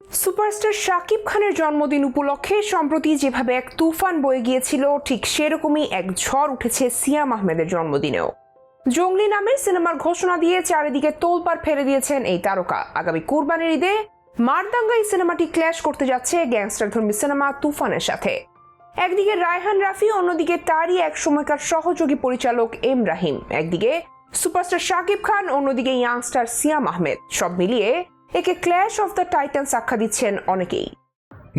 Superstar Shakib খানের জন্মদিন উপলক্ষে সম্প্রতি যেভাবে এক তুফান বয়ে গিয়েছিল, ঠিক সেরকমই এক ঝড় উঠেছে সিয়াম আহমেদের জন্মদিনেও। জঙ্গলি নামের সিনেমার ঘোষণা দিয়ে চারিদিকে তোলপাড় ফেলে দিয়েছেন এই তারকা। আগামী কুরবানির ঈদে মারদাঙ্গা এই সিনেমাটি ক্ল্যাশ করতে যাচ্ছে গ্যাংস্টারধর্মী সিনেমা তুফানের সাথে। একদিকে রায়হান রাফি, অন্যদিকে তারই এক সময়কার সহযোগী পরিচালক এম রাহিম। একদিকে সুপারস্টার শাকিব খান, অন্যদিকে ইয়াংস্টার সিয়াম আহমেদ। সব মিলিয়ে একে ক্ল্যাশ অফ দ্য টাইটান্স আখ্যা দিচ্ছেন অনেকেই।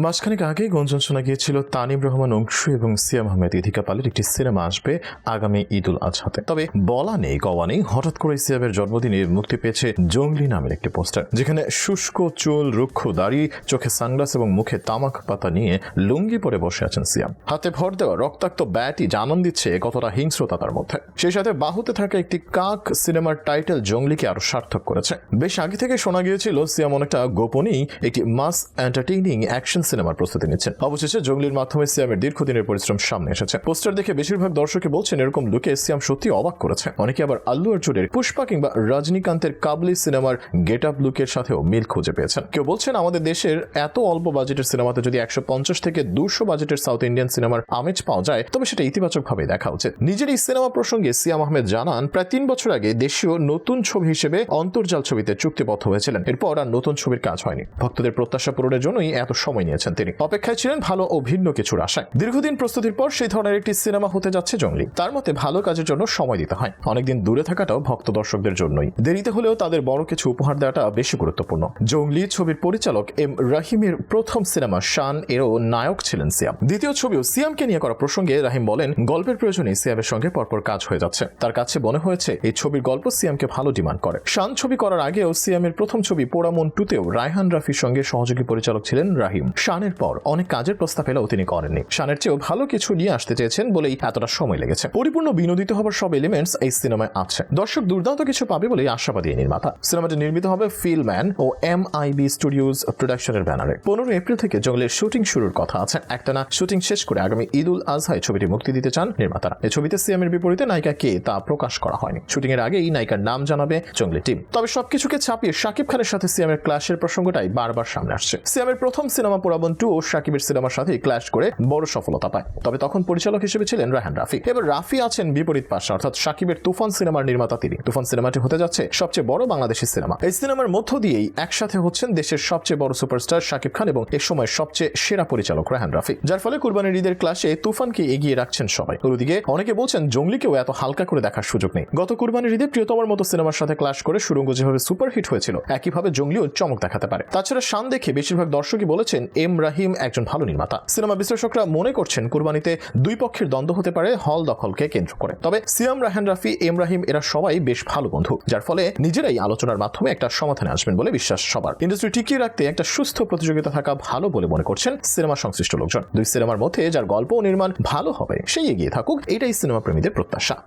মাসখানেক আগে গুঞ্জন শোনা গিয়েছিল তানিম রহমান অংশু এবং সিয়াম আহমেদ ইধিকা পালের একটি সিনেমা আসবে আগামী ঈদুল আজহাতে। তবে বলা নেই কওয়া নেই, হঠাৎ করে সিয়ামের জন্মদিনে মুক্তি পেয়েছে জঙ্গলি নামের একটি পোস্টার, যেখানে শুষ্ক চুল, রুক্ষ দাড়ি, চোখে সানগ্লাস এবং মুখে তামাক পাতা নিয়ে লুঙ্গি পরে বসে আছেন সিয়াম। হাতে ভর দেওয়া রক্তাক্ত ব্যাটই জানান দিচ্ছে কতটা হিংস্রতা তার মধ্যে। সেই সাথে বাহুতে থাকা একটি কাক সিনেমার টাইটেল জঙ্গলিকে আরো সার্থক করেছে। বেশ আগে থেকে শোনা গিয়েছিল সিয়াম অনেকটা গোপনেই একটি মাস এন্টারটেইনিং অ্যাকশন সিনেমার প্রস্তুতি নিচ্ছেন। অবশেষে জঙ্গলির মাধ্যমে সিয়ামের দীর্ঘদিনের পরিশ্রম সামনে এসেছে। পোস্টার দেখে বেশিরভাগ দর্শকই বলছেন এরকম লুকে সিয়াম সত্যি অবাক করেছে। অনেকে আবার আল্লু অর্জুনের পুষ্পা কিংবা রজনীকান্তের কাবলি সিনেমার গেট আপ লুকের সাথেও মিল খুঁজে পেয়েছেন। কেউ বলছেন আমাদের দেশের এত অল্প বাজেটের সিনেমাতে যদি 150 থেকে 200 বাজেটের সাউথ ইন্ডিয়ান সিনেমার আমেজ পাওয়া যায়, তবে সেটা ইতিবাচক ভাবে দেখা উচিত। নিজের এই সিনেমা প্রসঙ্গে সিয়াম আহমেদ জানান, প্রায় 3 বছর আগে দেশীয় নতুন ছবি হিসেবে অন্তর্জাল ছবিতে চুক্তিবদ্ধ হয়েছিলেন। এরপর আর নতুন ছবির কাজ হয়নি। ভক্তদের প্রত্যাশা পূরণের জন্যই এত সময় নিয়েছেন তিনি। অপেক্ষায় ছিলেন ভালো ও ভিন্ন কিছুর আশায়। দীর্ঘদিন প্রস্তুতির পর সেই ধরনের একটি সিনেমা হতে যাচ্ছে জঙ্গলি। তার মতে ভালো কাজের জন্য সময় দিতে হয়। অনেকদিন দূরে থাকাটাও ভক্ত দর্শকদের জন্যই। দেরিতে হলেও তাদের বড় কিছু উপহার দেওয়াটা বেশি গুরুত্বপূর্ণ। জঙ্গলি ছবির পরিচালক এম রাহিমের প্রথম সিনেমা শান এরও নায়ক ছিলেন সিয়াম। দ্বিতীয় ছবিও সিয়ামকে নিয়ে করা প্রসঙ্গে রাহিম বলেন, গল্পের প্রয়োজনে সিয়ামের সঙ্গে পরপর কাজ হয়ে যাচ্ছে। তার কাছে মনে হয়েছে এই ছবির গল্প সিয়ামকে ভালো ডিমান্ড করে। শান ছবি করার আগেও সিয়ামের প্রথম ছবি পোড়ামন 2তেও রায়হান রাফির সঙ্গে সহযোগী পরিচালক ছিলেন রাহিম। শানের পর অনেক কাজের প্রস্তাব এলেও তিনি করেননি। শানের চেয়েও ভালো কিছু নিয়ে আসতে চেয়েছেন বলেই এতটা সময় লেগেছে। পরিপূর্ণ বিনোদিত হবার সব এলিমেন্টস এই সিনেমায় আছে। দর্শক দুর্দান্ত কিছু পাবে বলেই আশাবাদী এই নির্মাতা। সিনেমাটি নির্মিত হবে ফিল্ম্যান ও MIB স্টুডিওজ প্রোডাকশনের ব্যানারে। 15 এপ্রিল থেকে জঙ্গলের শুটিং শুরুর কথা আছে। একটানা শুটিং শেষ করে আগামী ঈদুল আজহায় ছবিটি মুক্তি দিতে চান নির্মাতারা। এই ছবিতে সিয়ামের বিপরীতে নায়িকা কে তা প্রকাশ করা হয়নি। শুটিং এর আগে এই নায়িকার নাম জানাবে জঙ্গলি টিম। তবে সবকিছুকে ছাপিয়ে শাকিব খানের সাথে সিয়ামের ক্ল্যাশের প্রসঙ্গটাই বারবার সামনে আসছে। সিয়ামের প্রথম সিনেমা পোড়ামন 2 ও শাকিবের সিনেমার সাথে ক্ল্যাশ করে বড় সফলতা পায়। তবে তখন পরিচালক হিসেবে ছিলেন রায়হান রাফি। এবার রাফি আছেন বিপরীত পাশে, অর্থাৎ শাকিবের তুফান সিনেমার নির্মাতা তিনি। তুফান সিনেমাটি হতে যাচ্ছে সবচেয়ে বড় বাংলাদেশি সিনেমা। এই সিনেমার মধ্য দিয়েই একসাথে হচ্ছেন দেশের সবচেয়ে বড় সুপারস্টার শাকিব খান এবং এ সময় সবচেয়ে সেরা পরিচালক রায়হান রাফি। যার ফলে কুরবানির ঈদের ক্লাসে তুফানকে এগিয়ে রাখছেন সবাই। অন্যদিকে অনেকে বলছেন জঙ্গলিকেও এত হালকা করে দেখার সুযোগ নেই। গত কুরবানির ঈদে প্রিয়তমার মতো সিনেমার সাথে ক্লাশ করে সুরঙ্গ যেভাবে সুপারহিট হয়েছিল, একইভাবে জঙ্গলিও চমক দেখাতে পারে। তাছাড়া শান দেখে বেশিরভাগ দর্শকই বলেছেন এম রাহিম একজন ভালো নির্মাতা। সিনেমা বিশ্লেষকরা মনে করছেন কুরবানিতে দুই পক্ষের দ্বন্দ্ব হতে পারে হল দখলকে কেন্দ্র করে। তবে সিয়াম, রায়হান রাফি, এম রাহিম এরা সবাই বেশ ভালো বন্ধু, যার ফলে নিজেরাই আলোচনার মাধ্যমে একটা সমাধানে আসবেন বলে বিশ্বাস সবার। ইন্ডাস্ট্রি টিকিয়ে রাখতে একটা সুস্থ প্রতিযোগিতা থাকা ভালো বলে মনে করছেন সিনেমা সংশ্লিষ্ট লোকজন। দুই সিনেমার মধ্যে যার গল্প ও নির্মাণ ভালো হবে সেই এগিয়ে থাকুক, এটাই সিনেমা প্রেমীদের প্রত্যাশা।